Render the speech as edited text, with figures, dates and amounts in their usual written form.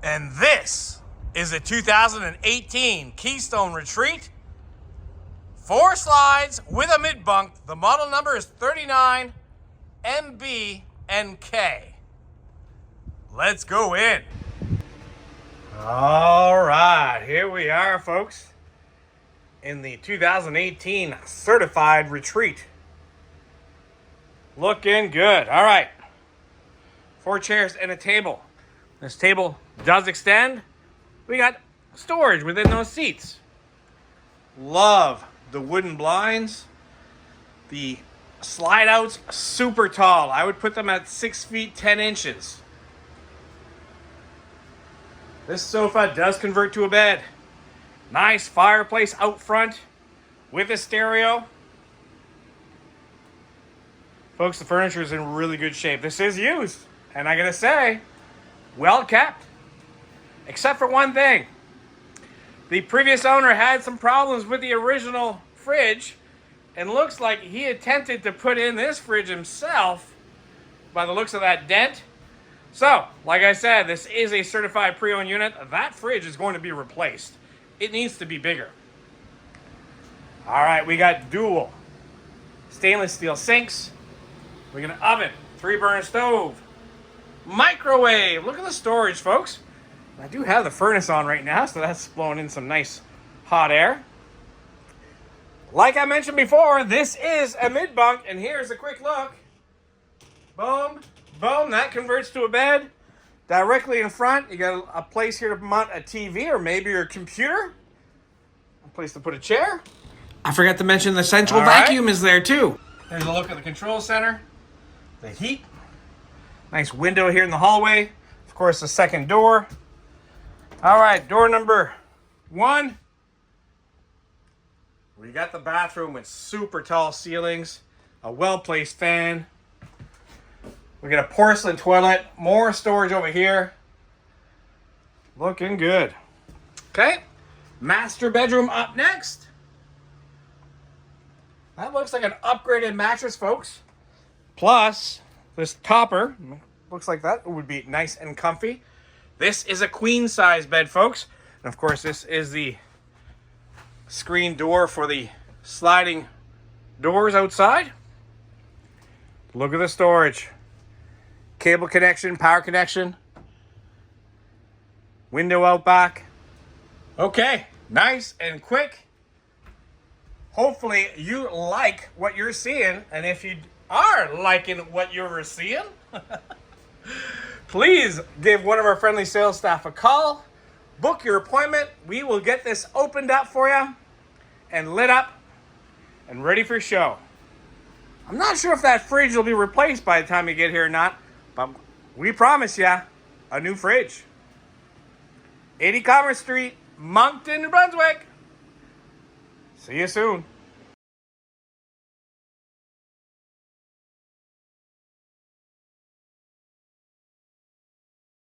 And this is a 2018 Keystone Retreat. 4 slides with a mid-bunk. The model number is 39MBNK. Let's go in. All right, here we are, folks, in the 2018 Certified Retreat. Looking good. All right, 4 chairs and a table. This table does extend. We got storage within those seats. Love the wooden blinds. The slide outs, super tall. I would put them at 6 feet 10 inches. This sofa does convert to a bed. Nice fireplace out front with a stereo. Folks, the furniture is in really good shape. This is used, and I gotta say, well kept. Except for one thing. The previous owner had some problems with the original fridge, and looks like he attempted to put in this fridge himself by the looks of that dent. So, like I said, this is a certified pre-owned unit. That fridge is going to be replaced. It needs to be bigger. All right, we got dual stainless steel sinks. We got an oven, 3-burner stove, microwave. Look at the storage, folks. I do have the furnace on right now, so that's blowing in some nice hot air. Like I mentioned before, this is a mid-bunk, and here's a quick look. Boom, boom, that converts to a bed. Directly in front, you got a place here to mount a TV or maybe your computer. A place to put a chair. I forgot to mention the central vacuum is there too. There's a look at the control center. The heat. Nice window here in the hallway. Of course, the second door. All right, door number 1. We got the bathroom with super tall ceilings, a well-placed fan. We got a porcelain toilet, more storage over here. Looking good. Okay, master bedroom up next. That looks like an upgraded mattress, folks. Plus, this topper, looks like that would be nice and comfy. This is a queen size bed, folks. And of course, this is the screen door for the sliding doors outside. Look at the storage. Cable connection, power connection. Window out back. Okay, nice and quick. Hopefully you like what you're seeing. And if you are liking what you're seeing, please give one of our friendly sales staff a call. Book your appointment. We will get this opened up for you and lit up and ready for show. I'm not sure if that fridge will be replaced by the time you get here or not, but we promise you a new fridge. 80 Commerce Street, Moncton, New Brunswick. See you soon.